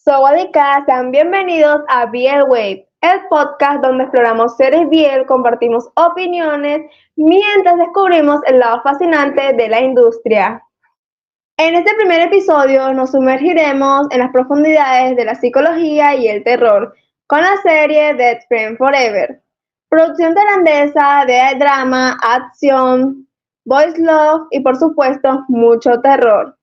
Sawadika, sean bienvenidos a BL Wave, el podcast donde exploramos series BL, compartimos opiniones mientras descubrimos el lado fascinante de la industria. En este primer episodio nos sumergiremos en las profundidades de la psicología y el terror con la serie Dead Friend Forever, producción tailandesa de drama, acción, boys love y por supuesto mucho terror.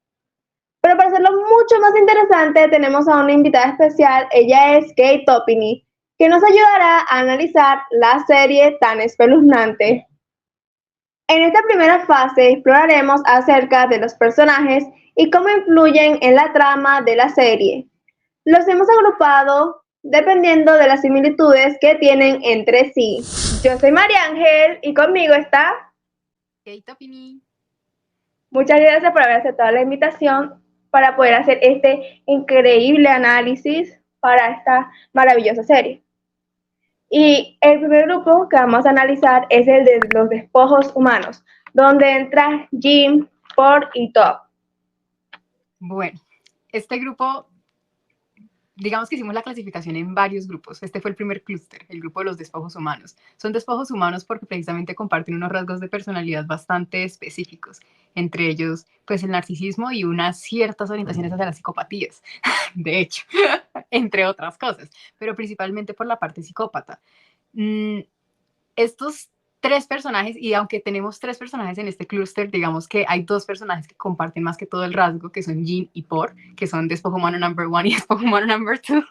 Pero para hacerlo mucho más interesante, tenemos a una invitada especial. Ella es Kate Topini, que nos ayudará a analizar la serie tan espeluznante. En esta primera fase exploraremos acerca de los personajes y cómo influyen en la trama de la serie. Los hemos agrupado dependiendo de las similitudes que tienen entre sí. Yo soy María Ángel y conmigo está... Kate Topini. Muchas gracias por haber aceptado la invitación para poder hacer este increíble análisis para esta maravillosa serie. Y el primer grupo que vamos a analizar es el de los despojos humanos, donde entra Jim, Por y Top. Bueno, este grupo, digamos que hicimos la clasificación en varios grupos. Este fue el primer clúster, el grupo de los despojos humanos. Son despojos humanos porque precisamente comparten unos rasgos de personalidad bastante específicos, entre ellos, pues el narcisismo y unas ciertas orientaciones hacia las psicopatías, de hecho, entre otras cosas, pero principalmente por la parte psicópata. Estos tres personajes, y aunque tenemos tres personajes en este clúster, digamos que hay dos personajes que comparten más que todo el rasgo, que son Jin y Por, que son despojo humano number one y despojo humano number two.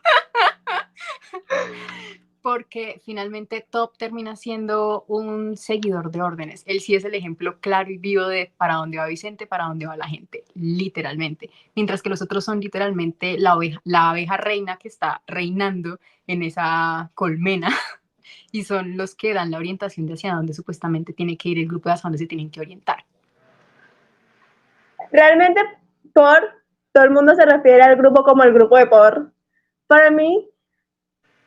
Porque finalmente Top termina siendo un seguidor de órdenes. Él sí es el ejemplo claro y vivo de para dónde va Vicente, para dónde va la gente, literalmente. Mientras que los otros son literalmente la abeja reina que está reinando en esa colmena y son los que dan la orientación de hacia dónde supuestamente tiene que ir el grupo, de hacia dónde se tienen que orientar. Realmente, todo el mundo se refiere al grupo como el grupo de Por. Para mí,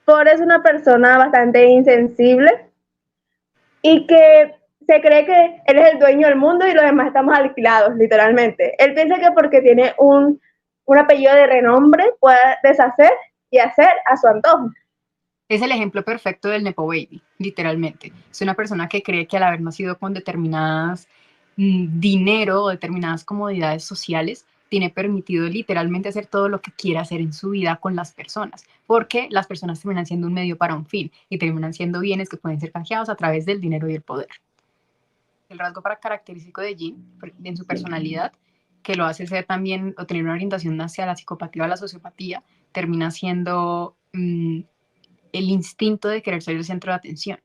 Por es una persona bastante insensible y que se cree que él es el dueño del mundo y los demás estamos alquilados, literalmente. Él piensa que porque tiene un apellido de renombre puede deshacer y hacer a su antojo. Es el ejemplo perfecto del Nepo Baby, literalmente. Es una persona que cree que al haber nacido con determinadas dinero o determinadas comodidades sociales, tiene permitido literalmente hacer todo lo que quiera hacer en su vida con las personas, porque las personas terminan siendo un medio para un fin y terminan siendo bienes que pueden ser canjeados a través del dinero y el poder. El rasgo característico de Jin en su personalidad, que lo hace ser también o tener una orientación hacia la psicopatía o la sociopatía, termina siendo el instinto de querer ser el centro de atención.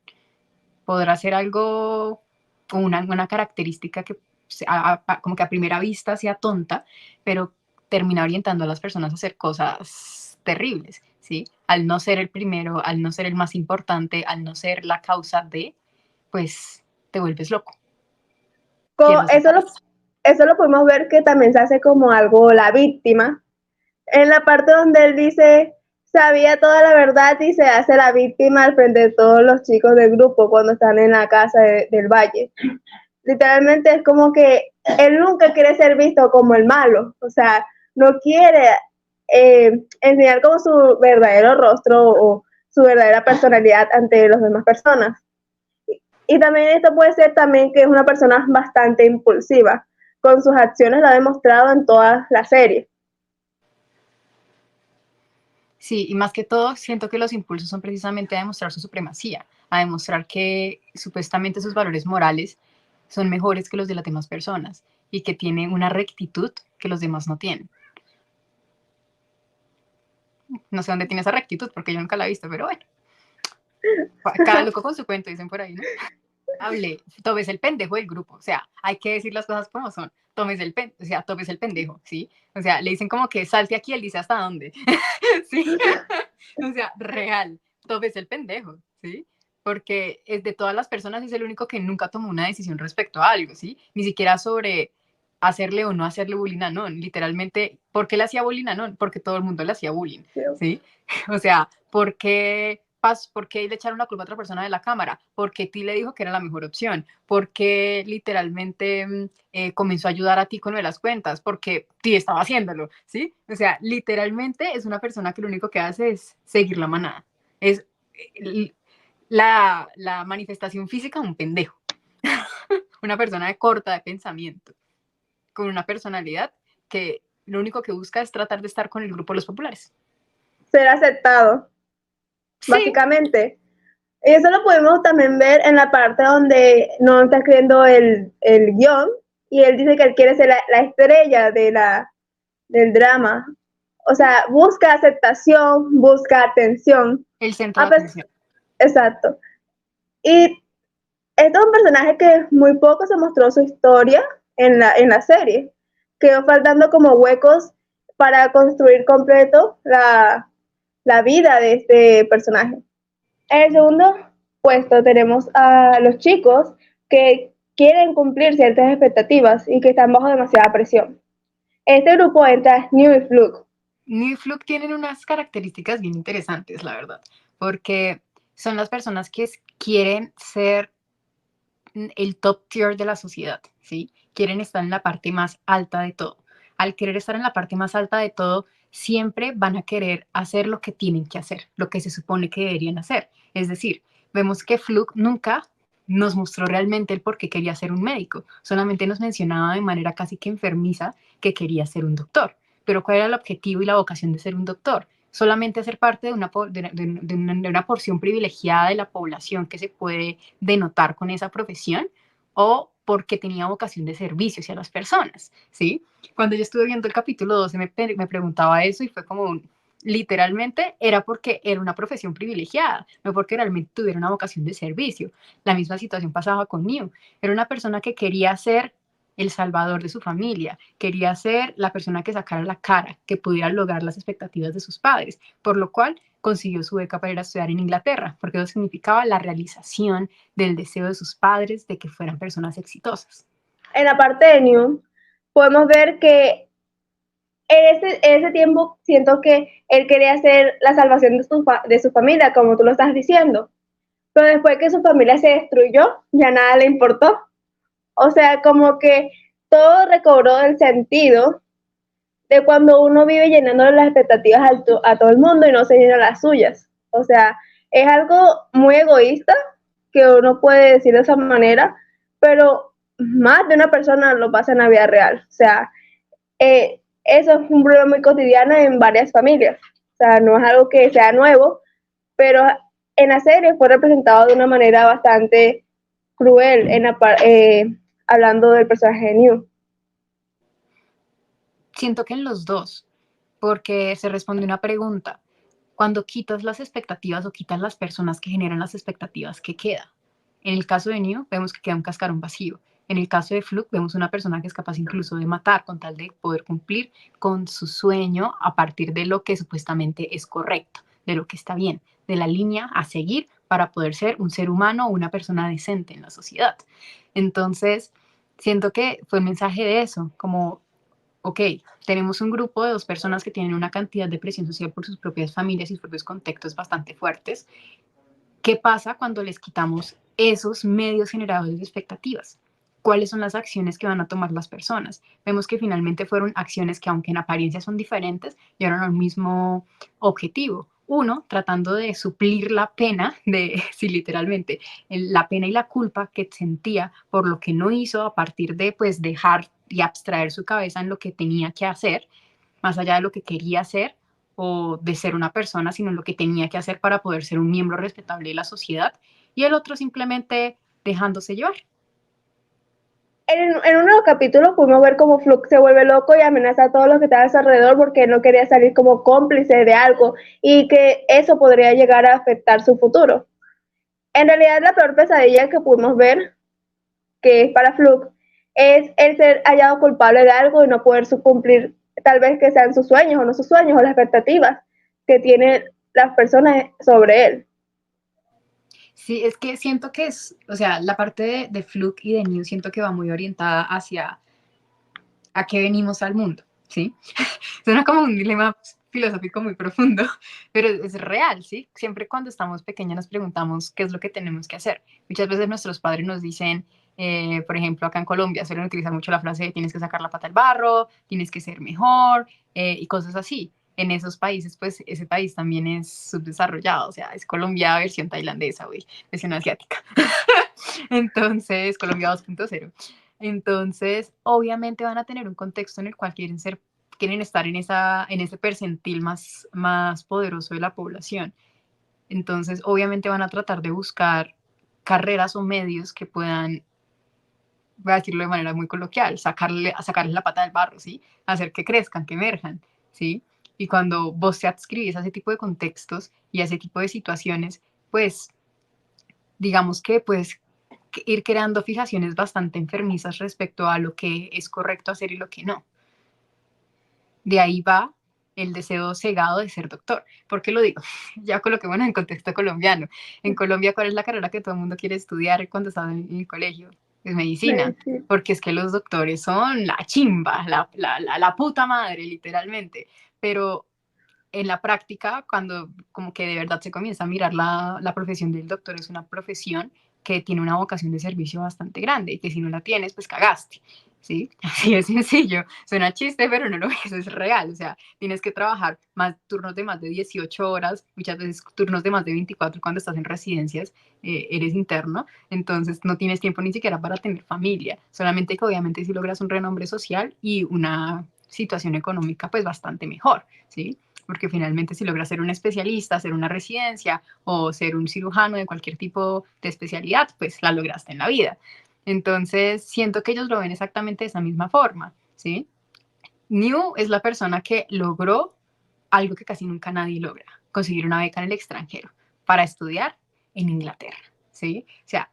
Podrá ser algo, una característica que como que a primera vista sea tonta, pero termina orientando a las personas a hacer cosas terribles, ¿sí? Al no ser el primero, al no ser el más importante, al no ser la causa de, pues te vuelves loco. Eso eso lo podemos ver que también se hace como algo la víctima. En la parte donde él dice, sabía toda la verdad y se hace la víctima al frente de todos los chicos del grupo cuando están en la casa del valle. Literalmente es como que él nunca quiere ser visto como el malo, o sea, no quiere enseñar como su verdadero rostro o su verdadera personalidad ante las demás personas. Y también esto puede ser también que es una persona bastante impulsiva. Con sus acciones lo ha demostrado en todas las series. Sí, y más que todo, siento que los impulsos son precisamente a demostrar su supremacía, a demostrar que supuestamente sus valores morales son mejores que los de las demás personas y que tiene una rectitud que los demás no tienen. No sé dónde tiene esa rectitud porque yo nunca la he visto, pero bueno. Cada loco con su cuento, dicen por ahí, ¿no? Hable, Tob es el pendejo del grupo, o sea, hay que decir las cosas como son. Tob es el pendejo, ¿sí? O sea, le dicen como que salte aquí, él dice hasta dónde, ¿sí? O sea, real, Tob es el pendejo, ¿sí? Porque es de todas las personas es el único que nunca tomó una decisión respecto a algo, ¿sí? Ni siquiera sobre hacerle o no hacerle bullying a Non, literalmente, ¿por qué le hacía bullying a Non? Porque todo el mundo le hacía bullying, ¿sí? O sea, ¿por qué ¿por qué le echaron la culpa a otra persona de la cámara? Porque Ti le dijo que era la mejor opción, porque literalmente comenzó a ayudar a Ti con lo de las cuentas, porque Ti estaba haciéndolo, ¿sí? O sea, literalmente es una persona que lo único que hace es seguir la manada. Es la manifestación física de un pendejo. Una persona corta de pensamiento, con una personalidad que lo único que busca es tratar de estar con el grupo de los populares. Ser aceptado, Sí, básicamente. Y eso lo podemos también ver en la parte donde no está escribiendo el guión y él dice que él quiere ser la estrella del drama. O sea, busca aceptación, busca atención. el centro de Ah, pues, atención. exacto. Y este es un personaje que muy poco se mostró su historia en la serie. Quedó faltando como huecos para construir completo la vida de este personaje. En el segundo puesto tenemos a los chicos que quieren cumplir ciertas expectativas y que están bajo demasiada presión. En este grupo entra New y Fluke. New y Fluke tienen unas características bien interesantes, la verdad, porque son las personas que quieren ser el top tier de la sociedad, ¿sí? Quieren estar en la parte más alta de todo. Al querer estar en la parte más alta de todo, siempre van a querer hacer lo que tienen que hacer, lo que se supone que deberían hacer. Es decir, vemos que Fluke nunca nos mostró realmente el por qué quería ser un médico, solamente nos mencionaba de manera casi que enfermiza que quería ser un doctor. Pero ¿cuál era el objetivo y la vocación de ser un doctor? Solamente hacer parte de una porción privilegiada de la población que se puede denotar con esa profesión, o porque tenía vocación de servicio hacia las personas, ¿sí? Cuando yo estuve viendo el capítulo 12 me preguntaba eso y fue como literalmente era porque era una profesión privilegiada, no porque realmente tuviera una vocación de servicio. La misma situación pasaba con New. Era una persona que quería ser el salvador de su familia, quería ser la persona que sacara la cara, que pudiera lograr las expectativas de sus padres, por lo cual consiguió su beca para ir a estudiar en Inglaterra, porque eso significaba la realización del deseo de sus padres de que fueran personas exitosas. En la parte de New podemos ver que en ese tiempo siento que él quería hacer la salvación de su familia, como tú lo estás diciendo. Pero después que su familia se destruyó, ya nada le importó. O sea, como que todo recobró el sentido de cuando uno vive llenando las expectativas a todo el mundo y no se llena las suyas. O sea, es algo muy egoísta que uno puede decir de esa manera, pero más de una persona lo pasa en la vida real. O sea, eso es un problema muy cotidiano en varias familias. O sea, no es algo que sea nuevo, pero en la serie fue representado de una manera bastante cruel hablando del personaje de New. Siento que en los dos, porque se responde una pregunta. Cuando quitas las expectativas o quitas las personas que generan las expectativas, ¿qué queda? En el caso de Neo, vemos que queda un cascarón vacío. En el caso de Fluke, vemos una persona que es capaz incluso de matar con tal de poder cumplir con su sueño a partir de lo que supuestamente es correcto, de lo que está bien, de la línea a seguir para poder ser un ser humano o una persona decente en la sociedad. Entonces, siento que fue un mensaje de eso, como ok, tenemos un grupo de dos personas que tienen una cantidad de presión social por sus propias familias y sus propios contextos bastante fuertes. ¿Qué pasa cuando les quitamos esos medios generadores de expectativas? ¿Cuáles son las acciones que van a tomar las personas? Vemos que finalmente fueron acciones que, aunque en apariencia son diferentes, llegaron al mismo objetivo. Uno, tratando de suplir la pena, sí, literalmente, la pena y la culpa que sentía por lo que no hizo a partir de, pues, dejar y abstraer su cabeza en lo que tenía que hacer, más allá de lo que quería hacer o de ser una persona, sino lo que tenía que hacer para poder ser un miembro respetable de la sociedad, y el otro simplemente dejándose llevar. En uno de los capítulos pudimos ver cómo Fluke se vuelve loco y amenaza a todos los que estaban a su alrededor porque no quería salir como cómplice de algo y que eso podría llegar a afectar su futuro. En realidad, la peor pesadilla que pudimos ver, que es para Fluke, es el ser hallado culpable de algo y no poder cumplir, tal vez que sean sus sueños o no sus sueños o las expectativas que tienen las personas sobre él. Sí, es que siento que es, o sea, la parte de Fluke y de New siento que va muy orientada hacia a qué venimos al mundo, ¿sí? Suena como un dilema filosófico muy profundo, pero es real, ¿sí? Siempre cuando estamos pequeños nos preguntamos qué es lo que tenemos que hacer. Muchas veces nuestros padres nos dicen, por ejemplo, acá en Colombia suelen utilizar mucho la frase de tienes que sacar la pata del barro, tienes que ser mejor y cosas así. En esos países, pues ese país también es subdesarrollado, o sea, es Colombia versión tailandesa, güey, versión asiática. Entonces, Colombia 2.0. Entonces, obviamente van a tener un contexto en el cual quieren estar en ese percentil más poderoso de la población. Entonces, obviamente van a tratar de buscar carreras o medios que puedan, voy a decirlo de manera muy coloquial, sacarle la pata del barro, ¿sí? Hacer que crezcan, que emerjan, ¿sí? Y cuando vos te adscribís a ese tipo de contextos y a ese tipo de situaciones, pues digamos que puedes ir creando fijaciones bastante enfermizas respecto a lo que es correcto hacer y lo que no. De ahí va el deseo cegado de ser doctor. ¿Por qué lo digo? Ya coloquémonos en contexto colombiano. En Colombia, ¿cuál es la carrera que todo el mundo quiere estudiar cuando está en el colegio? Es medicina, Sí. porque es que los doctores son la chimba, la puta madre, literalmente. Pero en la práctica, cuando como que de verdad se comienza a mirar la profesión del doctor, es una profesión que tiene una vocación de servicio bastante grande y que si no la tienes, pues cagaste, ¿sí? Así de sencillo. Suena chiste, pero no lo es, es real. O sea, tienes que trabajar más turnos de más de 18 horas, muchas veces turnos de más de 24 cuando estás en residencias, eres interno, entonces no tienes tiempo ni siquiera para tener familia, solamente que obviamente si logras un renombre social y una situación económica pues bastante mejor, ¿sí? Porque finalmente si logras ser un especialista, hacer una residencia o ser un cirujano de cualquier tipo de especialidad, pues la lograste en la vida. Entonces, siento que ellos lo ven exactamente de esa misma forma, ¿sí? New es la persona que logró algo que casi nunca nadie logra, conseguir una beca en el extranjero para estudiar en Inglaterra, ¿sí? O sea,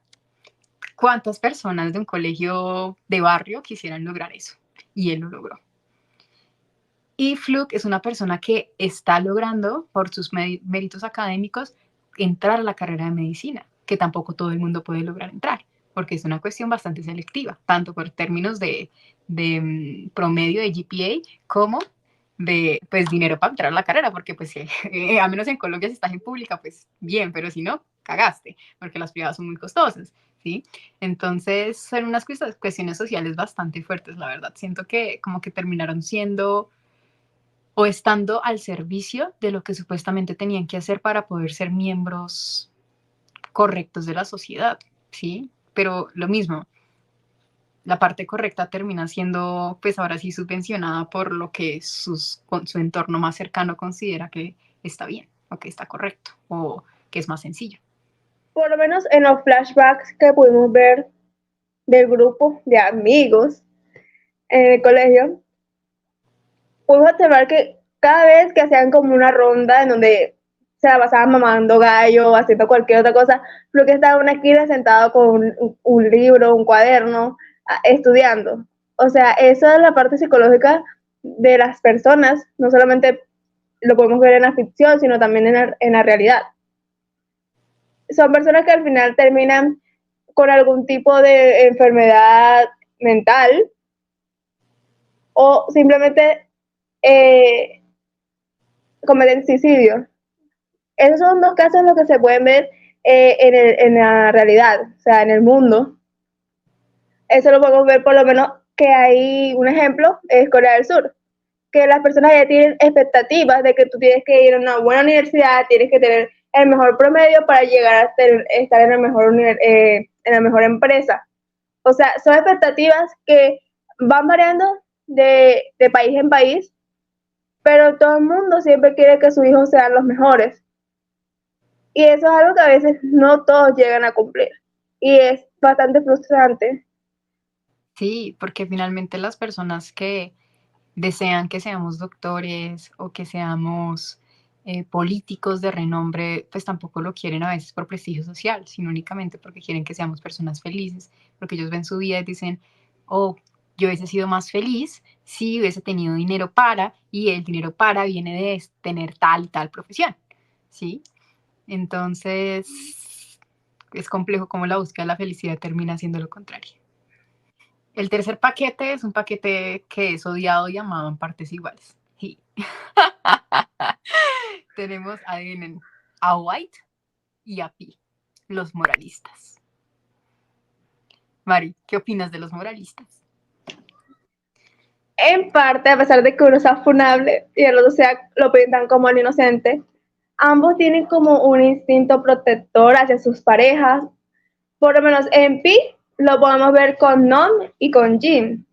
¿cuántas personas de un colegio de barrio quisieran lograr eso? Y él lo logró. Y Fluke es una persona que está logrando, por sus méritos académicos, entrar a la carrera de medicina, que tampoco todo el mundo puede lograr entrar, porque es una cuestión bastante selectiva, tanto por términos de promedio de GPA como de pues dinero para entrar a la carrera, porque pues a menos en Colombia si estás en pública, pues bien, pero si no, cagaste, porque las privadas son muy costosas, ¿sí? Entonces son unas cuestiones sociales bastante fuertes, la verdad. Siento que como que terminaron siendo o estando al servicio de lo que supuestamente tenían que hacer para poder ser miembros correctos de la sociedad, ¿sí? Pero lo mismo, la parte correcta termina siendo, pues ahora sí, subvencionada por lo que su entorno más cercano considera que está bien, o que está correcto, o que es más sencillo. Por lo menos en los flashbacks que pudimos ver del grupo de amigos en el colegio, pudimos observar que cada vez que hacían como una ronda en donde se la pasaban mamando gallo, haciendo cualquier otra cosa, lo que estaba en una esquina sentado con un libro, un cuaderno, estudiando. O sea, esa es la parte psicológica de las personas, no solamente lo podemos ver en la ficción, sino también en la realidad. Son personas que al final terminan con algún tipo de enfermedad mental o simplemente eh, cometen suicidio. Esos son dos casos en los que se pueden ver en la realidad, o sea, en el mundo. Eso lo podemos ver por lo menos que hay un ejemplo, es Corea del Sur, que las personas ya tienen expectativas de que tú tienes que ir a una buena universidad, tienes que tener el mejor promedio para llegar a estar en la mejor empresa. O sea, son expectativas que van variando de país en país, pero todo el mundo siempre quiere que sus hijos sean los mejores. Y eso es algo que a veces no todos llegan a cumplir. Y es bastante frustrante. Sí, porque finalmente las personas que desean que seamos doctores o que seamos políticos de renombre, pues tampoco lo quieren a veces por prestigio social, sino únicamente porque quieren que seamos personas felices, porque ellos ven su vida y dicen, oh, yo hubiese sido más feliz si hubiese tenido dinero para, y el dinero para viene de tener tal y tal profesión, ¿sí? Entonces, es complejo cómo la búsqueda de la felicidad termina siendo lo contrario. El tercer paquete es un paquete que es odiado y amado en partes iguales. Sí. tenemos, adivinen, a White y a Pi, los moralistas. Mari, ¿qué opinas de los moralistas? En parte, a pesar de que uno sea funable y el otro lo pintan como el inocente, ambos tienen como un instinto protector hacia sus parejas. Por lo menos en Pi lo podemos ver con Non y con Jim.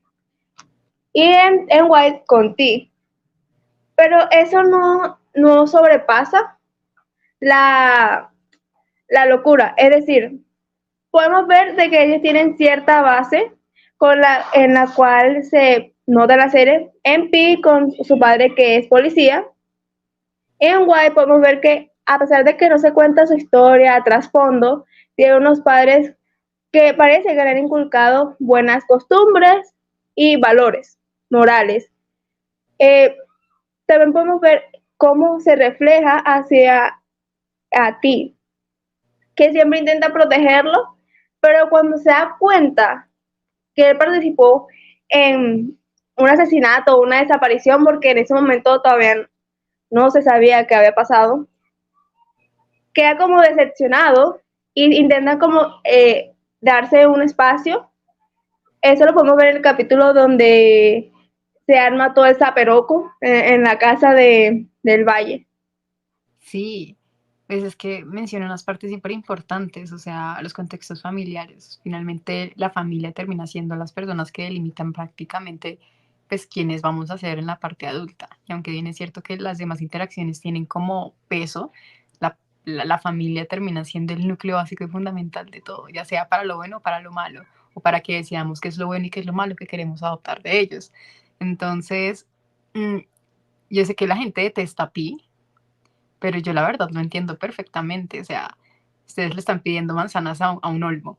Y en White con T. Pero eso no sobrepasa la, la locura. Es decir, podemos ver de que ellos tienen cierta base en la cual se nota la serie. En Pi con su padre que es policía. En White podemos ver que a pesar de que no se cuenta su historia, trasfondo, tiene unos padres que parece que le han inculcado buenas costumbres y valores morales. También podemos ver cómo se refleja hacia a ti, que siempre intenta protegerlo, pero cuando se da cuenta que él participó en un asesinato o una desaparición, porque en ese momento todavía no se sabía qué había pasado, queda como decepcionado e intenta como darse un espacio. Eso lo podemos ver en el capítulo donde se arma todo el zaperoco en la casa del Valle. Sí, pues es que menciona unas partes súper importantes, o sea, los contextos familiares. Finalmente, la familia termina siendo las personas que delimitan prácticamente, pues, quiénes vamos a ser en la parte adulta. Y aunque bien es cierto que las demás interacciones tienen como peso, la familia termina siendo el núcleo básico y fundamental de todo, ya sea para lo bueno o para lo malo, o para que decidamos qué es lo bueno y qué es lo malo que queremos adoptar de ellos. Entonces, mm, yo sé que la gente detesta a Pi, pero yo la verdad lo entiendo perfectamente. O sea, ustedes le están pidiendo manzanas a un olmo.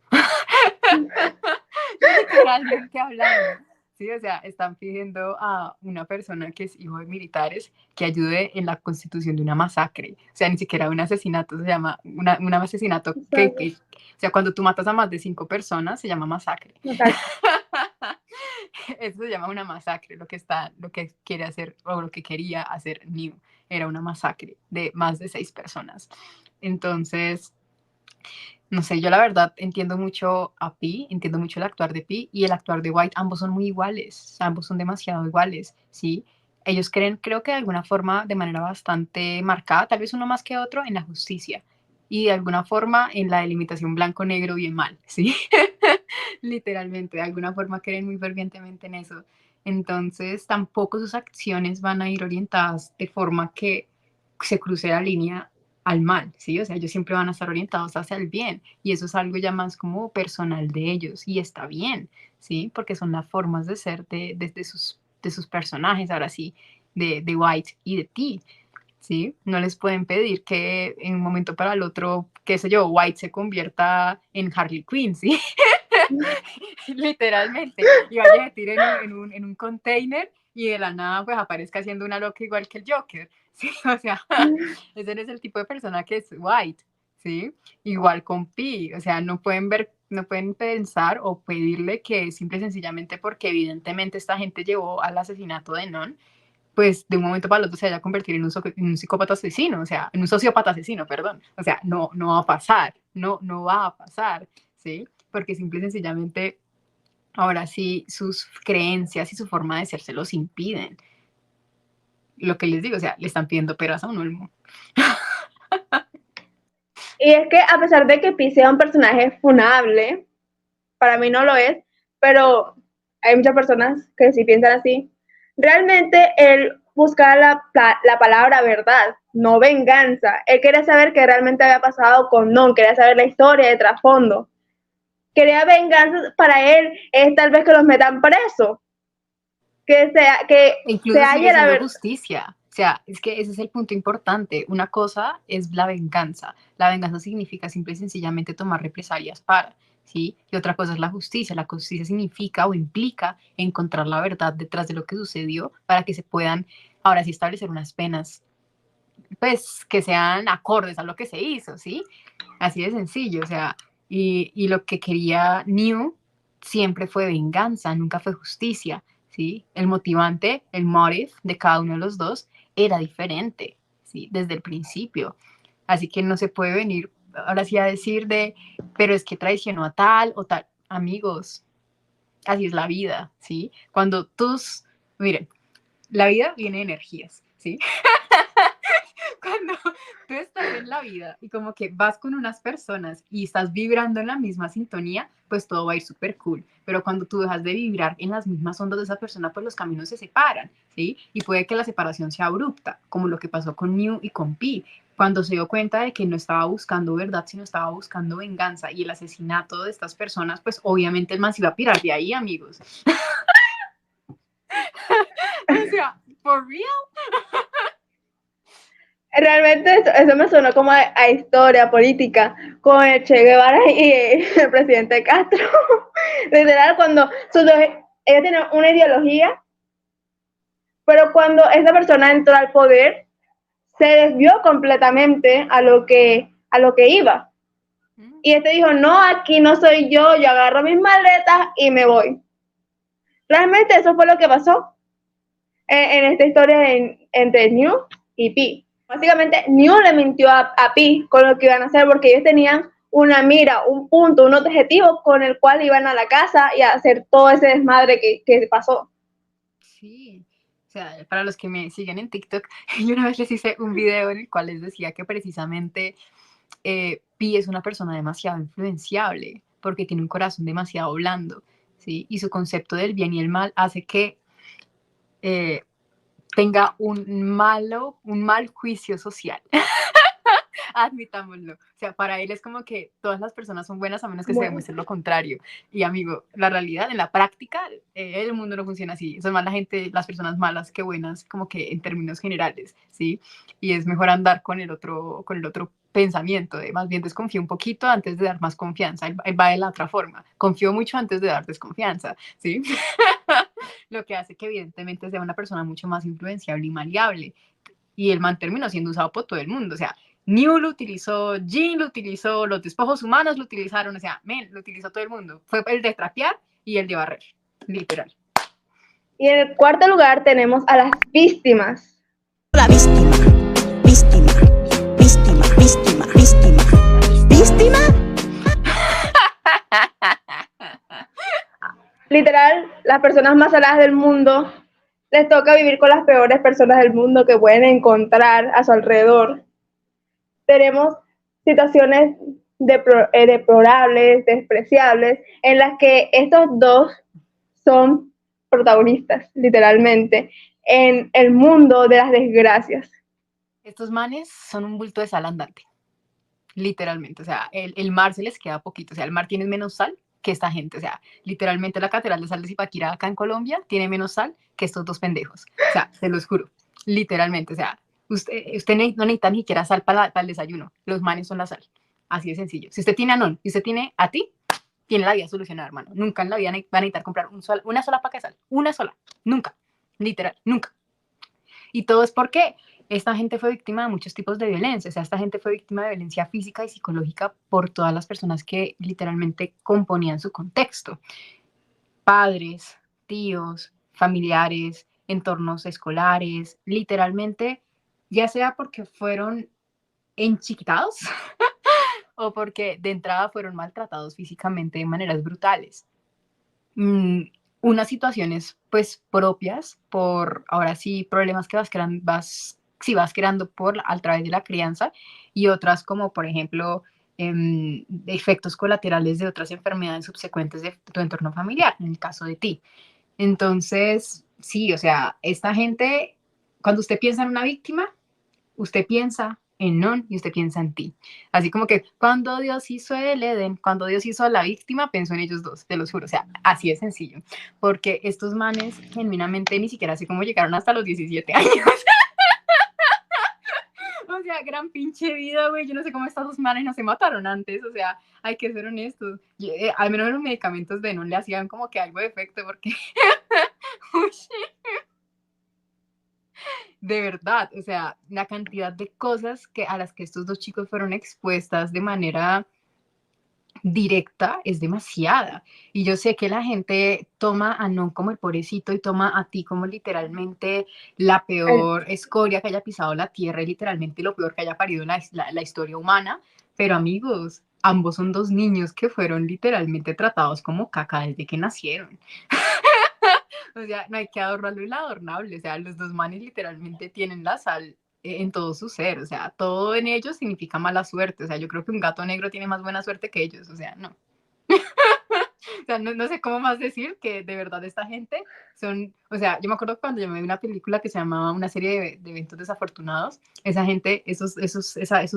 Literalmente hablando. Sí, o sea, están pidiendo a una persona que es hijo de militares que ayude en la constitución de una masacre. O sea, ni siquiera un asesinato, se llama un asesinato o sea, cuando tú matas a más de 5 personas, se llama masacre. Eso se llama una masacre, lo que quiere hacer o lo que quería hacer New era una masacre de más de 6 personas. Entonces, no sé, yo la verdad entiendo mucho a Pi, entiendo mucho el actuar de Pi y el actuar de White, ambos son muy iguales, ambos son demasiado iguales, ¿sí? Ellos creen, creo que de alguna forma, de manera bastante marcada, tal vez uno más que otro, en la justicia y de alguna forma en la delimitación blanco-negro bien mal, ¿sí? Literalmente, de alguna forma creen muy fervientemente en eso. Entonces, tampoco sus acciones van a ir orientadas de forma que se cruce la línea al mal, ¿sí? O sea, ellos siempre van a estar orientados hacia el bien y eso es algo ya más como personal de ellos y está bien, ¿sí? Porque son las formas de ser de sus personajes, ahora sí, de White y de T, ¿sí? No les pueden pedir que en un momento para el otro, qué sé yo, White se convierta en Harley Quinn, ¿sí? Literalmente, y vaya a tirar en un container y de la nada pues aparezca haciendo una loca igual que el Joker, ¿sí? O sea, ese no es el tipo de persona que es White, ¿sí? Igual con Pi, o sea, no pueden ver, no pueden pensar o pedirle que simple y sencillamente porque evidentemente esta gente llevó al asesinato de Non, pues de un momento para el otro se vaya a convertir en un psicópata asesino, o sea, en un sociópata asesino, perdón. O sea, no va a pasar, no va a pasar, ¿sí? Porque simple y sencillamente ahora sí sus creencias y su forma de ser se los impiden. Lo que les digo, o sea, le están pidiendo peras a un olmo. Y es que a pesar de que Pi sea un personaje funable, para mí no lo es, pero hay muchas personas que sí piensan así. Realmente él buscaba la palabra verdad, no venganza. Él quería saber qué realmente había pasado con Non, quería saber la historia de trasfondo. Quería venganza para él, es tal vez que los metan presos, que se Incluso halle sigue la siendo verdad. justicia. O sea, es que ese es el punto importante. Una cosa es la venganza. La venganza significa simple y sencillamente tomar represalias para, ¿sí? Y otra cosa es la justicia. La justicia significa o implica encontrar la verdad detrás de lo que sucedió para que se puedan ahora sí establecer unas penas, pues, que sean acordes a lo que se hizo, ¿sí? Así de sencillo, o sea, y lo que quería New siempre fue venganza, nunca fue justicia, ¿sí? El motivante, el motive de cada uno de los dos era diferente, ¿sí? Desde el principio. Así que no se puede venir ahora sí a decir de, pero es que traicionó a tal o tal. Amigos, así es la vida, ¿sí? Cuando miren, la vida viene de energías, ¿sí? Cuando tú estás en la vida y como que vas con unas personas y estás vibrando en la misma sintonía, pues todo va a ir súper cool. Pero cuando tú dejas de vibrar en las mismas ondas de esa persona, pues los caminos se separan, ¿sí? Y puede que la separación sea abrupta, como lo que pasó con Mew y con Pi, cuando se dio cuenta de que no estaba buscando verdad, sino estaba buscando venganza y el asesinato de estas personas, pues obviamente el man se iba a pirar de ahí, amigos. O sea, ¿for real? Realmente eso me sonó como a historia política con el Che Guevara y el presidente Castro. Literal, cuando ellos tenían una ideología, pero cuando esa persona entró al poder, se desvió completamente a lo que iba. Y este dijo, no, aquí no soy yo agarro mis maletas y me voy. Realmente eso fue lo que pasó en esta historia entre New y Pi. Básicamente, New le mintió a Pi con lo que iban a hacer porque ellos tenían una mira, un punto, un objetivo con el cual iban a la casa y a hacer todo ese desmadre que pasó. Sí, o sea, para los que me siguen en TikTok, yo una vez les hice un video en el cual les decía que precisamente Pi es una persona demasiado influenciable porque tiene un corazón demasiado blando, ¿sí? Y su concepto del bien y el mal hace que eh, tenga un mal juicio social. Admitámoslo. O sea, para él es como que todas las personas son buenas a menos que se demuestre lo contrario. Y amigo, la realidad, en la práctica, el mundo no funciona así. Son más la gente, las personas malas que buenas, como que en términos generales, ¿sí? Y es mejor andar con el otro pensamiento, de más bien desconfío un poquito antes de dar más confianza. Él va de la otra forma. Confío mucho antes de dar desconfianza, ¿sí? Lo que hace que evidentemente sea una persona mucho más influenciable y maleable. Y el man terminó siendo usado por todo el mundo. O sea, New lo utilizó, Jean lo utilizó, los despojos humanos lo utilizaron, o sea, lo utilizó todo el mundo. Fue el de trapear y el de barrer, literal. Y en el cuarto lugar tenemos a las víctimas. La víctima, víctima, víctima, víctima, víctima, víctima. Literal, las personas más saladas del mundo les toca vivir con las peores personas del mundo que pueden encontrar a su alrededor. Tenemos situaciones deplorables, despreciables, en las que estos dos son protagonistas, literalmente, en el mundo de las desgracias. Estos manes son un bulto de sal andante, literalmente. O sea, el mar se les queda poquito. O sea, el mar tiene menos sal que esta gente. O sea, literalmente la Catedral de Sal de Zipaquirá acá en Colombia tiene menos sal que estos dos pendejos. O sea, se los juro, literalmente. O sea, usted no necesita ni siquiera sal para el desayuno. Los manes son la sal. Así de sencillo. Si usted tiene a Non y usted tiene a ti, tiene la vida solucionada, hermano. Nunca en la vida va a necesitar comprar una sola paca de sal. Una sola. Nunca. Literal. Nunca. Y todo es porque esta gente fue víctima de muchos tipos de violencia. O sea, esta gente fue víctima de violencia física y psicológica por todas las personas que literalmente componían su contexto. Padres, tíos, familiares, entornos escolares, literalmente, ya sea porque fueron enchiquitados o porque de entrada fueron maltratados físicamente de maneras brutales. Unas situaciones pues propias por, ahora sí, problemas que vas creando a través de la crianza y otras como por ejemplo efectos colaterales de otras enfermedades subsecuentes de tu entorno familiar, en el caso de ti. Entonces, sí, o sea, esta gente, cuando usted piensa en una víctima, usted piensa en Non y usted piensa en ti. Así como que cuando Dios hizo el Edén, cuando Dios hizo a la víctima, pensó en ellos dos, te los juro. O sea, así de sencillo. Porque estos manes, genuinamente, ni siquiera sé cómo llegaron hasta los 17 años. O sea, gran pinche vida, güey. Yo no sé cómo estos dos manes no se mataron antes. O sea, hay que ser honestos. Al menos los medicamentos de Non le hacían como que algo de efecto, porque. De verdad, o sea, la cantidad de cosas a las que estos dos chicos fueron expuestas de manera directa es demasiada. Y yo sé que la gente toma a Non como el pobrecito y toma a Ti como literalmente la peor escoria que haya pisado la tierra y literalmente lo peor que haya parido la historia humana. Pero amigos, ambos son dos niños que fueron literalmente tratados como caca desde que nacieron. O sea, no hay que adornarlo y lo adornable. O sea, los dos manes literalmente tienen la sal en todo su ser. O sea, todo en ellos significa mala suerte. O sea, yo creo que un gato negro tiene más buena suerte que ellos. O sea, no. O sea, no sé cómo más decir que de verdad esta gente son, o sea, yo me acuerdo cuando yo me vi una película que se llamaba Una serie de eventos desafortunados, esa gente, esos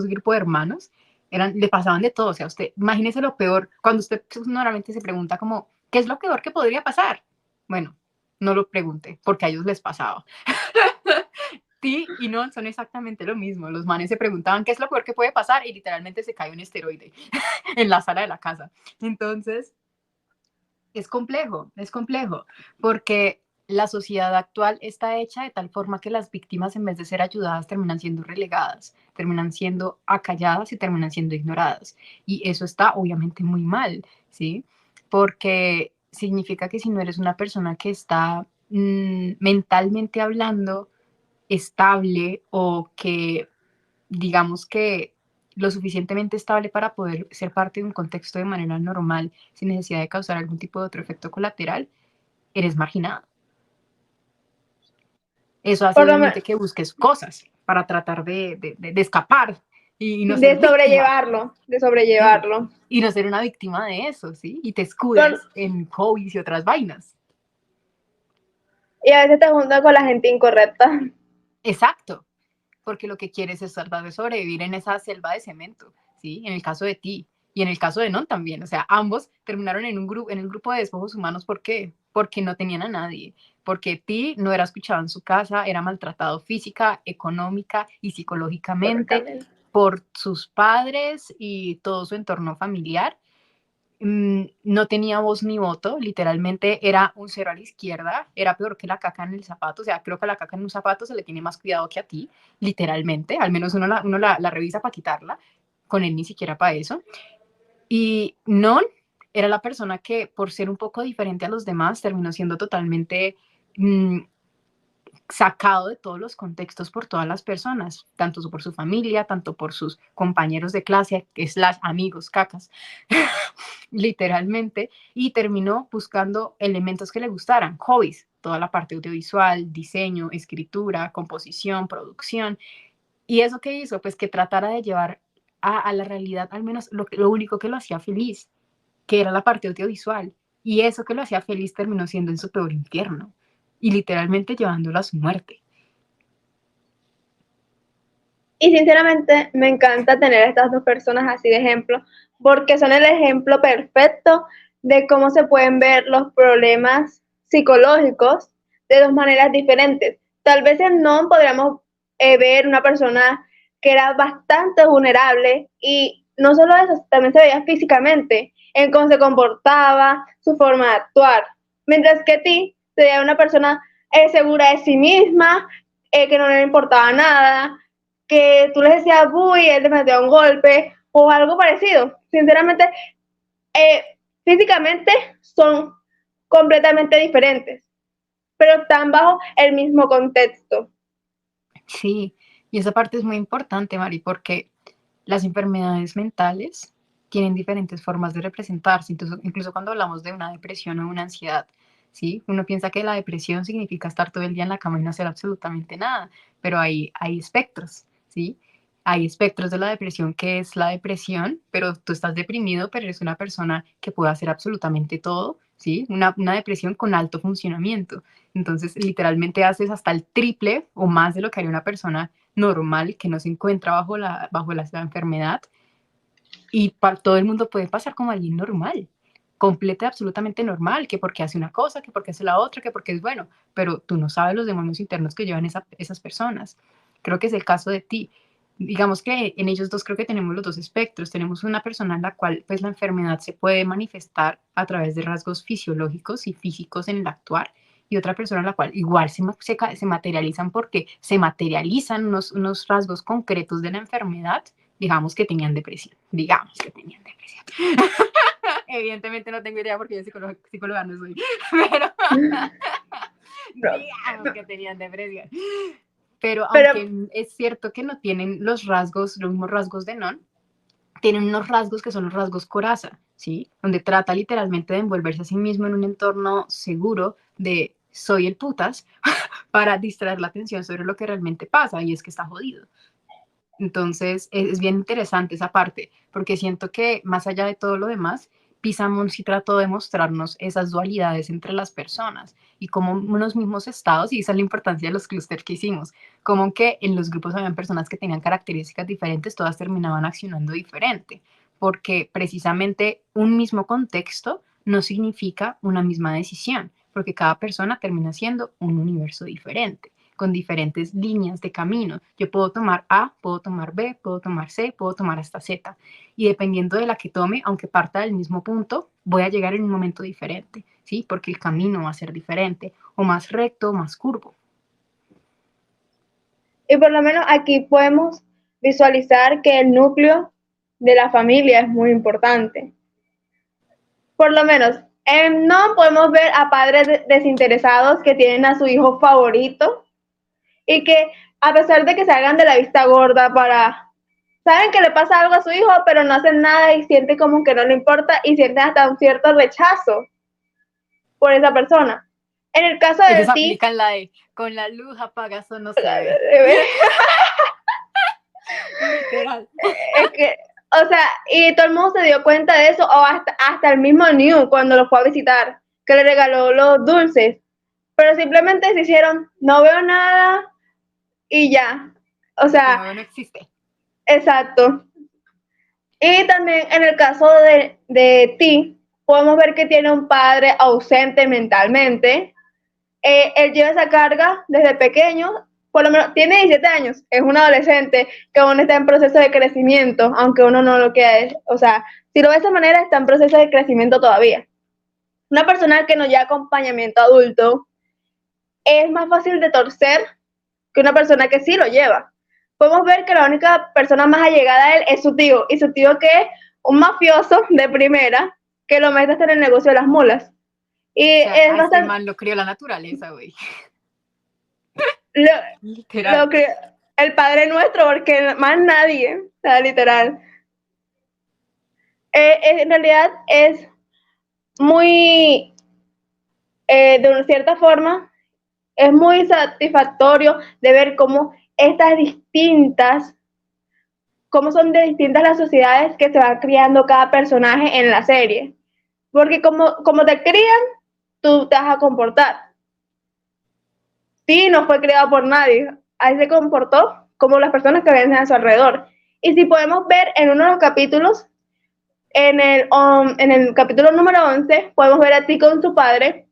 grupos de hermanos, le pasaban de todo. O sea, usted, imagínese lo peor, cuando usted normalmente se pregunta como, ¿qué es lo peor que podría pasar? Bueno, no lo pregunte, porque a ellos les pasaba. Ti y Non son exactamente lo mismo. Los manes se preguntaban qué es lo peor que puede pasar y literalmente se cae un esteroide en la sala de la casa. Entonces, es complejo, porque la sociedad actual está hecha de tal forma que las víctimas, en vez de ser ayudadas, terminan siendo relegadas, terminan siendo acalladas y terminan siendo ignoradas. Y eso está obviamente muy mal, ¿sí? Porque significa que si no eres una persona que está mentalmente hablando estable o que digamos que lo suficientemente estable para poder ser parte de un contexto de manera normal, sin necesidad de causar algún tipo de otro efecto colateral, eres marginado. Eso hace Por lo obviamente que busques cosas para tratar de escapar y no ser de víctima. sobrellevarlo, de Sí, sobrellevarlo. y no ser una víctima de eso, ¿sí? Y te Con- escudes en hobbies y otras vainas. y a veces te juntas con la gente incorrecta. Exacto, porque lo que quieres es tratar de sobrevivir en esa selva de cemento, ¿sí? En el caso de Ti y en el caso de Non también, o sea, ambos terminaron en el grupo de despojos humanos, ¿por qué? Porque no tenían a nadie, porque Ti no era escuchado en su casa, era maltratado física, económica y psicológicamente por sus padres y todo su entorno familiar. No tenía voz ni voto, literalmente era un cero a la izquierda, era peor que la caca en el zapato. O sea, creo que a la caca en un zapato se le tiene más cuidado que a ti, literalmente, al menos uno la revisa para quitarla, con él ni siquiera para eso. Y Non era la persona que, por ser un poco diferente a los demás, terminó siendo totalmente sacado de todos los contextos por todas las personas, tanto por su familia, tanto por sus compañeros de clase, slash amigos, cacas, literalmente, y terminó buscando elementos que le gustaran, hobbies, toda la parte audiovisual, diseño, escritura, composición, producción. ¿Y eso qué hizo? Pues que tratara de llevar a la realidad al menos lo único que lo hacía feliz, que era la parte audiovisual. Y eso que lo hacía feliz terminó siendo en su peor infierno y literalmente llevándolo a su muerte. Y sinceramente me encanta tener a estas dos personas así de ejemplo, porque son el ejemplo perfecto de cómo se pueden ver los problemas psicológicos de dos maneras diferentes. Tal vez en Non podríamos ver una persona que era bastante vulnerable y no solo eso, también se veía físicamente en cómo se comportaba, su forma de actuar. Mientras que Ti se veía una persona segura de sí misma, que no le importaba nada, que tú les decías, uy, él te metió un golpe o algo parecido. Sinceramente, físicamente son completamente diferentes, pero están bajo el mismo contexto. Sí, y esa parte es muy importante, Mari, porque las enfermedades mentales tienen diferentes formas de representarse, incluso cuando hablamos de una depresión o una ansiedad, ¿sí? Uno piensa que la depresión significa estar todo el día en la cama y no hacer absolutamente nada, pero hay espectros, ¿sí? Hay espectros de la depresión, que es la depresión, pero tú estás deprimido, pero eres una persona que puede hacer absolutamente todo, ¿sí? Una depresión con alto funcionamiento. Entonces, literalmente haces hasta el triple o más de lo que haría una persona normal que no se encuentra bajo la enfermedad, y para todo el mundo puede pasar como alguien normal, completa, absolutamente normal, que porque hace una cosa, que porque hace la otra, que porque es bueno, pero tú no sabes los demonios internos que llevan esas personas. Creo que es el caso de Ti. Digamos que en ellos dos creo que tenemos los dos espectros. Tenemos una persona en la cual pues la enfermedad se puede manifestar a través de rasgos fisiológicos y físicos en el actuar, y otra persona en la cual igual se materializan porque se materializan unos rasgos concretos de la enfermedad. Digamos que tenían depresión, Evidentemente no tengo idea porque yo psicóloga no soy, pero digamos que tenían depresión. Pero aunque es cierto que no tienen los mismos rasgos de Non, tienen unos rasgos que son los rasgos coraza, ¿sí? Donde trata literalmente de envolverse a sí mismo en un entorno seguro de soy el putas para distraer la atención sobre lo que realmente pasa y es que está jodido. Entonces es bien interesante esa parte, porque siento que más allá de todo lo demás, Pisamon sí trató de mostrarnos esas dualidades entre las personas y como unos mismos estados, y esa es la importancia de los clústeres que hicimos, como que en los grupos habían personas que tenían características diferentes, todas terminaban accionando diferente, porque precisamente un mismo contexto no significa una misma decisión, porque cada persona termina siendo un universo diferente con diferentes líneas de camino. Yo puedo tomar A, puedo tomar B, puedo tomar C, puedo tomar hasta Z. Y dependiendo de la que tome, aunque parta del mismo punto, voy a llegar en un momento diferente, ¿sí? Porque el camino va a ser diferente, o más recto, o más curvo. Y por lo menos aquí podemos visualizar que el núcleo de la familia es muy importante. Por lo menos, no podemos ver a padres desinteresados que tienen a su hijo favorito y que a pesar de que se hagan de la vista gorda saben que le pasa algo a su hijo, pero no hacen nada y sienten como que no le importa y sienten hasta un cierto rechazo por esa persona. En el caso de ellos ti, aplican la de con la luz apagas o no se ve. Literal. Es que, o sea, y todo el mundo se dio cuenta de eso, o hasta el mismo New cuando lo fue a visitar, que le regaló los dulces, pero simplemente se hicieron, no veo nada y ya. O sea, no existe. Exacto. Y también en el caso de ti, podemos ver que tiene un padre ausente mentalmente. Él lleva esa carga desde pequeño, por lo menos tiene 17 años, es un adolescente que aún está en proceso de crecimiento, aunque uno no lo quiera, o sea, si lo ve de esa manera, está en proceso de crecimiento todavía. Una persona que no lleva acompañamiento adulto es más fácil de torcer que una persona que sí lo lleva. Podemos ver que la única persona más allegada a él es su tío, y su tío que es un mafioso de primera, que lo mete hasta en el negocio de las mulas. Y o sea, es bastante... Este man lo crió la naturaleza, güey. Literal. El Padre Nuestro, porque más nadie, o sea, literal. En realidad es muy, de cierta forma, es muy satisfactorio de ver cómo cómo son de distintas las sociedades que se va criando cada personaje en la serie. Porque como te crían, tú te vas a comportar. Sí, no fue criado por nadie. Ahí se comportó como las personas que ven a su alrededor. Y si podemos ver en uno de los capítulos, en el capítulo número 11, podemos ver a ti con su padre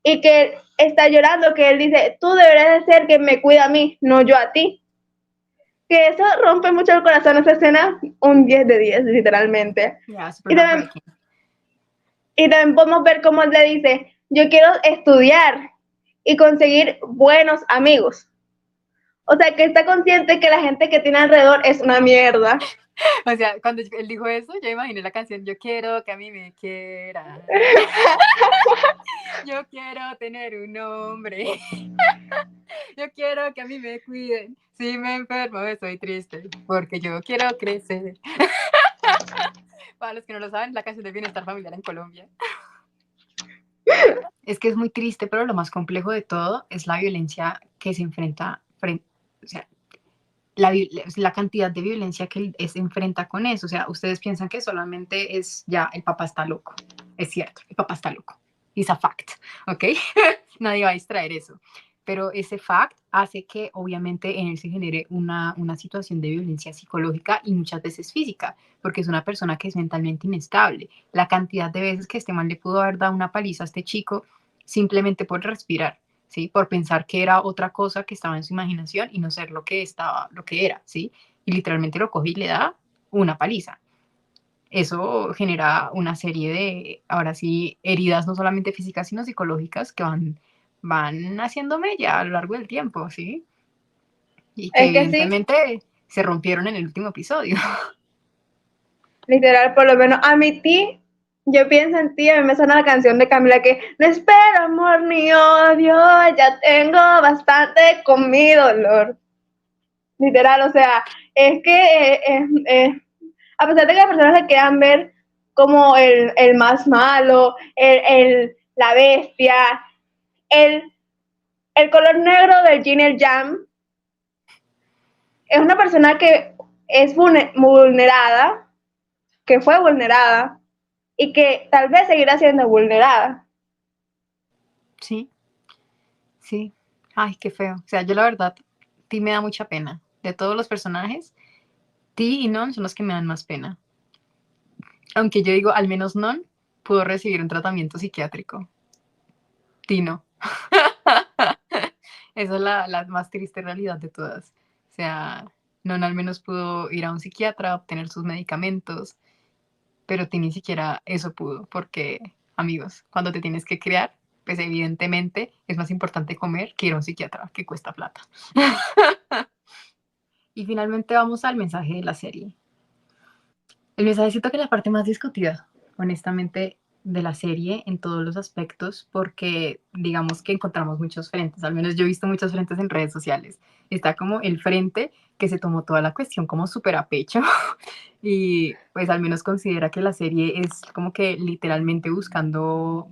y que está llorando, que él dice, tú deberías de ser quien me cuida a mí, no yo a ti. Que eso rompe mucho el corazón, esa escena, un 10 de 10, literalmente. Yeah, y también podemos ver cómo él le dice, yo quiero estudiar y conseguir buenos amigos. O sea, que está consciente que la gente que tiene alrededor es una mierda. O sea, cuando él dijo eso, yo imaginé la canción, yo quiero que a mí me quieran. Yo quiero tener un nombre. Yo quiero que a mí me cuiden. Si me enfermo, estoy triste, porque yo quiero crecer. Para los que no lo saben, la canción de Bienestar Familiar en Colombia. Es que es muy triste, pero lo más complejo de todo es la violencia que se enfrenta, o sea, la cantidad de violencia que se enfrenta con eso. O sea, ustedes piensan que solamente es ya el papá está loco. Es cierto, el papá está loco. It's a fact, ¿ok? Nadie va a distraer eso. Pero ese fact hace que obviamente en él se genere una situación de violencia psicológica y muchas veces física, porque es una persona que es mentalmente inestable. La cantidad de veces que este man le pudo haber dado una paliza a este chico simplemente por respirar, ¿sí? Por pensar que era otra cosa que estaba en su imaginación y no ser lo que era, ¿sí? Y literalmente lo coge y le da una paliza. Eso genera una serie de, ahora sí, heridas no solamente físicas, sino psicológicas que van haciéndome ya a lo largo del tiempo, ¿sí? Y que evidentemente sí, se rompieron en el último episodio. Literal, por lo menos a mi tía Yo pienso en ti, a mí me suena la canción de Camila que no espero amor ni odio, ya tengo bastante con mi dolor. Literal, o sea, es que a pesar de que las personas se quieran ver como el más malo, la bestia, el, el color negro del yin y el yang, es una persona que es vulnerada, que fue vulnerada y que tal vez seguirá siendo vulnerada. Sí, sí. Ay, qué feo. O sea, yo la verdad, Ti me da mucha pena. De todos los personajes, Ti y Non son los que me dan más pena. Aunque yo digo, al menos Non pudo recibir un tratamiento psiquiátrico. Ti no. Esa es la más triste realidad de todas. O sea, Non al menos pudo ir a un psiquiatra, obtener sus medicamentos, pero Ti ni siquiera eso pudo, porque, amigos, cuando te tienes que criar, pues evidentemente es más importante comer que ir a un psiquiatra, que cuesta plata. Y finalmente vamos al mensaje de la serie. El mensaje siento que es la parte más discutida, honestamente, de la serie en todos los aspectos, porque digamos que encontramos muchos frentes, al menos yo he visto muchos frentes en redes sociales. Está como el frente que se tomó toda la cuestión como súper a pecho y pues al menos considera que la serie es como que literalmente buscando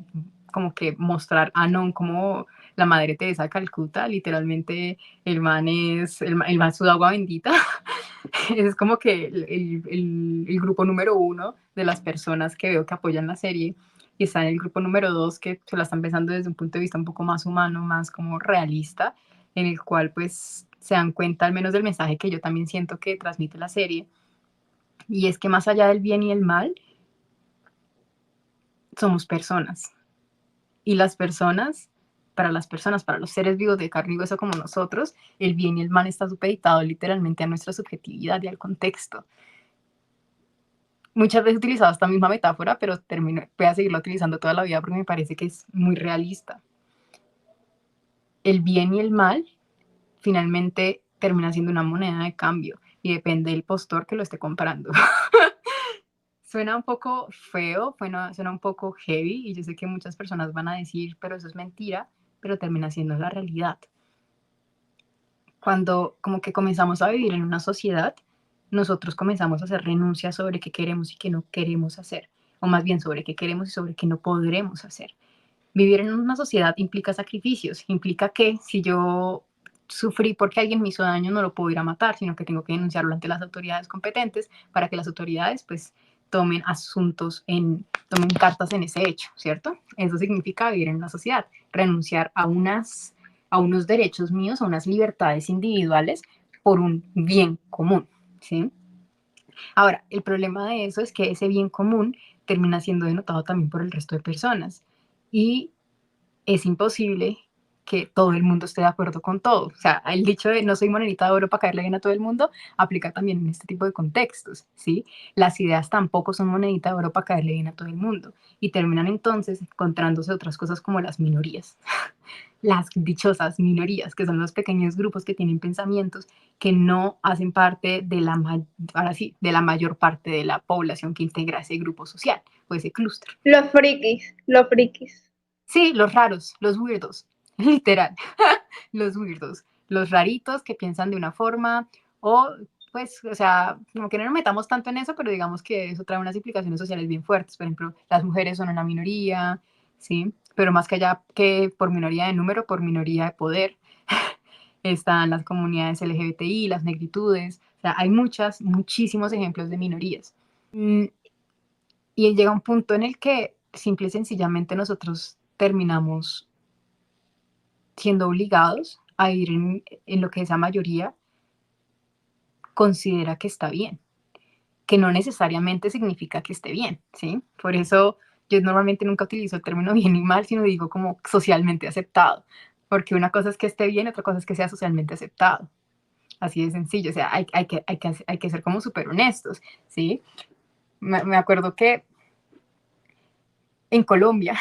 como que mostrar a Non como la Madre Teresa de Calcuta, literalmente el man es el man su agua bendita. Es como que el grupo número uno de las personas que veo que apoyan la serie, y está en el grupo número dos que se la están pensando desde un punto de vista un poco más humano, más como realista, en el cual pues se dan cuenta al menos del mensaje que yo también siento que transmite la serie, y es que más allá del bien y el mal, somos personas, y las personas, para los seres vivos de carne y hueso como nosotros, el bien y el mal está supeditado literalmente a nuestra subjetividad y al contexto. Muchas veces he utilizado esta misma metáfora, pero voy a seguirla utilizando toda la vida porque me parece que es muy realista. El bien y el mal finalmente termina siendo una moneda de cambio y depende del postor que lo esté comprando. Suena un poco feo, suena un poco heavy y yo sé que muchas personas van a decir, pero eso es mentira, pero termina siendo la realidad. Cuando como que comenzamos a vivir en una sociedad, nosotros comenzamos a hacer renuncias sobre qué queremos y qué no queremos hacer, o más bien sobre qué queremos y sobre qué no podremos hacer. Vivir en una sociedad implica sacrificios, implica que si yo sufrí porque alguien me hizo daño, no lo puedo ir a matar, sino que tengo que denunciarlo ante las autoridades competentes para que las autoridades pues tomen tomen cartas en ese hecho, ¿cierto? Eso significa vivir en una sociedad, renunciar a unos derechos míos, a unas libertades individuales por un bien común, ¿sí? Ahora, el problema de eso es que ese bien común termina siendo denotado también por el resto de personas y es imposible que todo el mundo esté de acuerdo con todo. O sea, el dicho de no soy monedita de oro para caerle bien a todo el mundo aplica también en este tipo de contextos, ¿sí? Las ideas tampoco son monedita de oro para caerle bien a todo el mundo y terminan entonces encontrándose otras cosas como las minorías. Las dichosas minorías, que son los pequeños grupos que tienen pensamientos que no hacen parte de ahora sí, de la mayor parte de la población que integra ese grupo social o ese clúster. Los frikis. Sí, los raros, los weirdos, literal, los weirdos, los raritos que piensan de una forma o pues, o sea, como que no nos metamos tanto en eso, pero digamos que eso trae unas implicaciones sociales bien fuertes. Por ejemplo, las mujeres son una minoría, ¿sí? Pero más que allá que por minoría de número, por minoría de poder, están las comunidades LGBTI, las negritudes, o sea, hay muchísimos ejemplos de minorías. Y llega un punto en el que simple y sencillamente nosotros terminamos siendo obligados a ir en lo que esa mayoría considera que está bien, que no necesariamente significa que esté bien, ¿sí? Por eso yo normalmente nunca utilizo el término bien y mal, sino digo como socialmente aceptado, porque una cosa es que esté bien, otra cosa es que sea socialmente aceptado. Así de sencillo, o sea, hay que ser como súper honestos, ¿sí? Me acuerdo que en Colombia,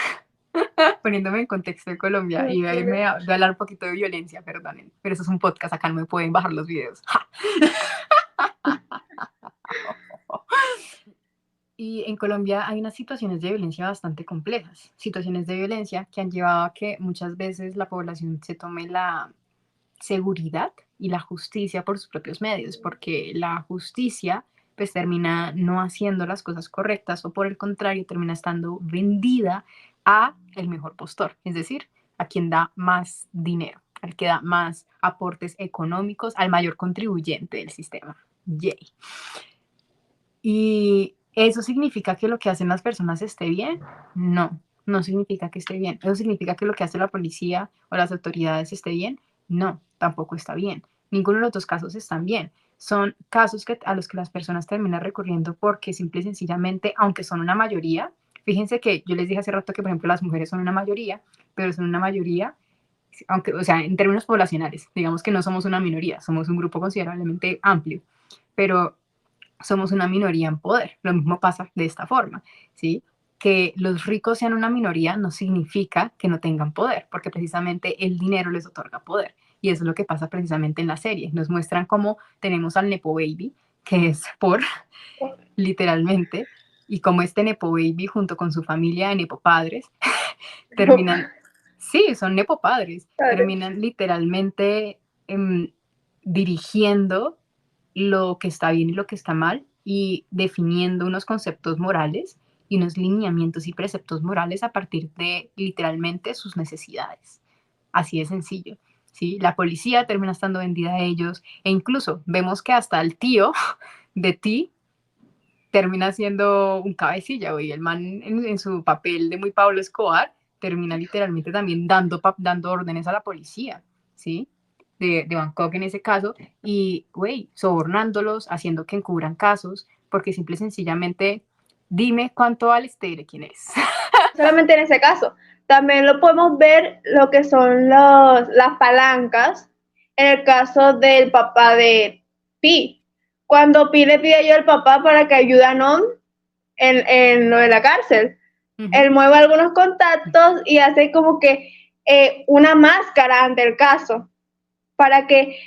poniéndome en contexto de Colombia, y voy a hablar un poquito de violencia, perdonen, pero eso es un podcast, acá no me pueden bajar los videos. Y Y en Colombia hay unas situaciones de violencia bastante complejas, situaciones de violencia que han llevado a que muchas veces la población se tome la seguridad y la justicia por sus propios medios, porque la justicia pues termina no haciendo las cosas correctas o por el contrario termina estando vendida a el mejor postor, es decir, a quien da más dinero, al que da más aportes económicos, al mayor contribuyente del sistema. Yay. ¿Y eso significa que lo que hacen las personas esté bien? No, no significa que esté bien. ¿Eso significa que lo que hace la policía o las autoridades esté bien? No, tampoco está bien. Ninguno de los dos casos están bien. Son casos a los que las personas terminan recurriendo porque simple y sencillamente, aunque son una mayoría, fíjense que yo les dije hace rato que, por ejemplo, las mujeres son una mayoría, pero son una mayoría, aunque, o sea, en términos poblacionales, digamos que no somos una minoría, somos un grupo considerablemente amplio, pero somos una minoría en poder. Lo mismo pasa de esta forma, ¿sí? Que los ricos sean una minoría no significa que no tengan poder, porque precisamente el dinero les otorga poder. Y eso es lo que pasa precisamente en la serie. Nos muestran cómo tenemos al Nepo Baby, que es por, literalmente, y cómo este Nepo Baby junto con su familia de Nepo Padres terminan, sí, son Nepo Padres, terminan literalmente dirigiendo lo que está bien y lo que está mal y definiendo unos conceptos morales y unos lineamientos y preceptos morales a partir de literalmente sus necesidades. Así de sencillo. ¿Sí? La policía termina estando vendida a ellos e incluso vemos que hasta el tío de Ti termina siendo un cabecilla, y el man en su papel de muy Pablo Escobar termina literalmente también dando órdenes a la policía, ¿sí? De Bangkok en ese caso, y, güey, sobornándolos, haciendo que encubran casos, porque simple y sencillamente, dime cuánto vale, te diré quién eres. Solamente en ese caso. También lo podemos ver lo que son las palancas en el caso del papá de Pi. Cuando Pi le pide ayuda al papá para que ayude a Non en lo de la cárcel, él mueve algunos contactos y hace como que una máscara ante el caso para que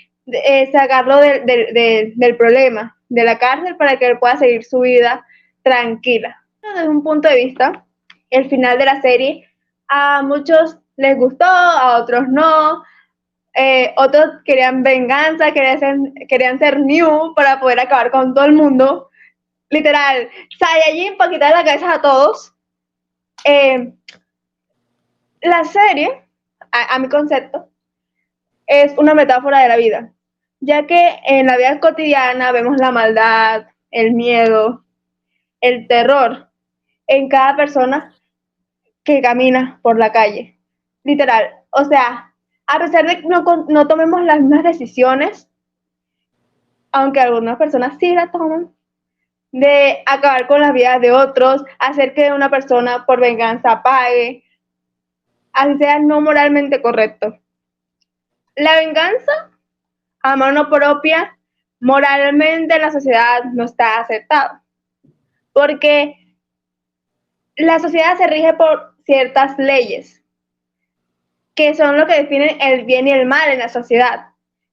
sacarlo del problema, de la cárcel, para que él pueda seguir su vida tranquila. Desde un punto de vista, el final de la serie a muchos les gustó, a otros no. Otros querían venganza, querían ser new para poder acabar con todo el mundo. Literal, Saiyajin para quitar la cabeza a todos. La serie, a mi concepto, es una metáfora de la vida, ya que en la vida cotidiana vemos la maldad, el miedo, el terror en cada persona que camina por la calle. Literal, o sea, a pesar de que no tomemos las mismas decisiones, aunque algunas personas sí la toman, de acabar con las vidas de otros, hacer que una persona por venganza pague, así sea no moralmente correcto. La venganza a mano propia, moralmente en la sociedad no está aceptado, porque la sociedad se rige por ciertas leyes, que son lo que definen el bien y el mal en la sociedad,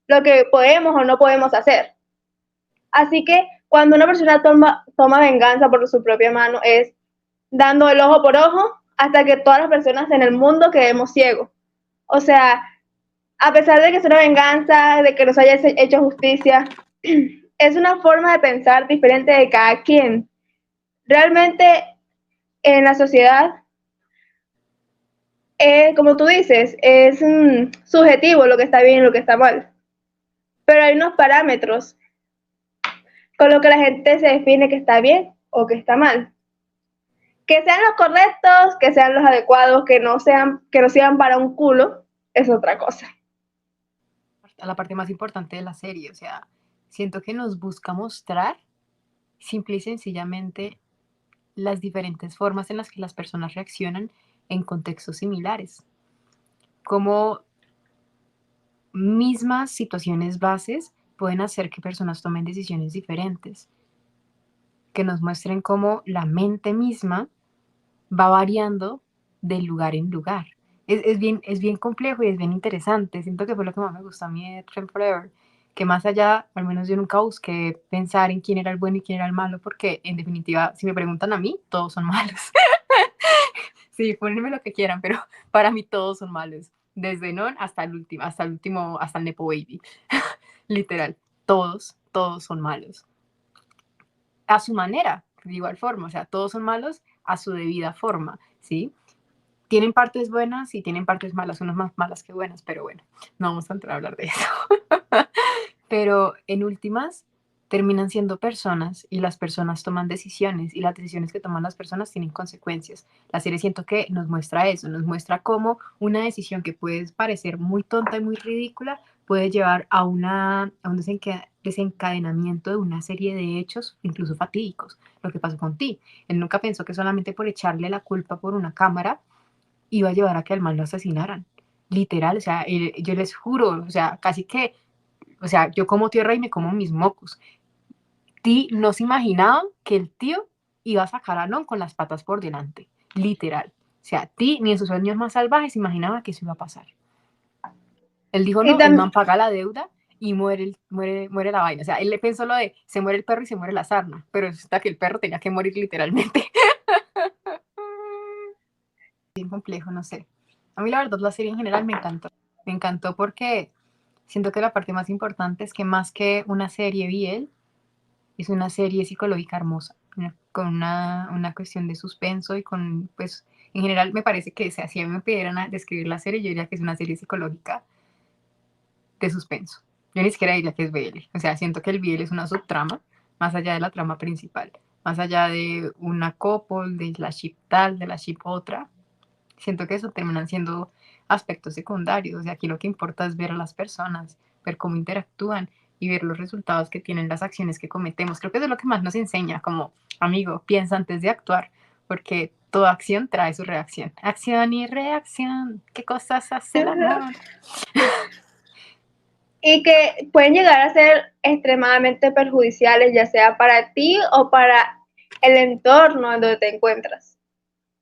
lo que podemos o no podemos hacer. Así que cuando una persona toma venganza por su propia mano, es dando el ojo por ojo hasta que todas las personas en el mundo quedemos ciegos. O sea, a pesar de que es una venganza, de que nos haya hecho justicia, es una forma de pensar diferente de cada quien. Realmente en la sociedad, como tú dices, es subjetivo lo que está bien y lo que está mal. Pero hay unos parámetros con los que la gente se define que está bien o que está mal. Que sean los correctos, que sean los adecuados, que no sean para un culo, es otra cosa. La parte más importante de la serie, o sea, siento que nos busca mostrar simple y sencillamente las diferentes formas en las que las personas reaccionan en contextos similares, como mismas situaciones bases pueden hacer que personas tomen decisiones diferentes, que nos muestren cómo la mente misma va variando de lugar en lugar. Es bien complejo y es bien interesante. Siento que fue lo que más me gustó a mí de Trend Forever, que más allá, al menos yo nunca busqué pensar en quién era el bueno y quién era el malo, porque en definitiva, si me preguntan a mí, todos son malos. Sí, ponenme lo que quieran, pero para mí todos son malos. Desde Non hasta el último, hasta el Nepo Baby. Literal, todos son malos. A su manera, de igual forma, o sea, todos son malos a su debida forma, ¿sí? Tienen partes buenas y tienen partes malas, unas más malas que buenas, pero bueno, no vamos a entrar a hablar de eso. Pero en últimas, terminan siendo personas y las personas toman decisiones y las decisiones que toman las personas tienen consecuencias. La serie siento que nos muestra eso, nos muestra cómo una decisión que puede parecer muy tonta y muy ridícula puede llevar a un desencadenamiento de una serie de hechos, incluso fatídicos. Lo que pasó con Ti. Él nunca pensó que solamente por echarle la culpa por una cámara iba a llevar a que al man lo asesinaran. Literal, o sea, yo les juro, o sea, casi que, o sea, yo como tierra y me como mis mocos. Ti no se imaginaba que el tío iba a sacar a Non con las patas por delante, literal. O sea, Ti ni en sus sueños más salvajes se imaginaba que eso iba a pasar. Él dijo, Y no, el también, man paga la deuda y muere la vaina. O sea, él le pensó lo de, se muere el perro y se muere la sarna, pero resulta que el perro tenía que morir literalmente. Bien complejo, no sé. A mí la verdad la serie en general me encantó. Me encantó porque siento que la parte más importante es que más que una serie BL, es una serie psicológica hermosa, con una cuestión de suspenso y con, pues, en general me parece que si a mí me pidieran describir la serie, yo diría que es una serie psicológica de suspenso. Yo ni siquiera diría que es BL. O sea, siento que el BL es una subtrama, más allá de la trama principal, más allá de una couple, de la ship tal, de la ship otra. Siento que eso terminan siendo aspectos secundarios. O sea, aquí lo que importa es ver a las personas, ver cómo interactúan y ver los resultados que tienen las acciones que cometemos. Creo que eso es lo que más nos enseña, como amigo, piensa antes de actuar, porque toda acción trae su reacción. Acción y reacción, ¿qué cosas hace el amor? y que pueden llegar a ser extremadamente perjudiciales, ya sea para ti o para el entorno en donde te encuentras.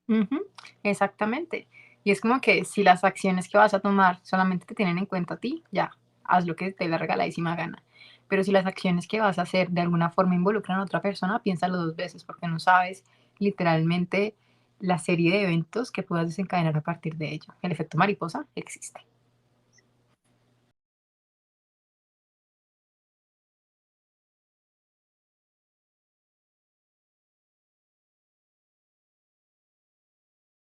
Ujú, exactamente. Y es como que si las acciones que vas a tomar solamente te tienen en cuenta a ti, ya, haz lo que te dé la regaladísima gana. Pero si las acciones que vas a hacer de alguna forma involucran a otra persona, piénsalo dos veces porque no sabes literalmente la serie de eventos que puedas desencadenar a partir de ello. El efecto mariposa existe.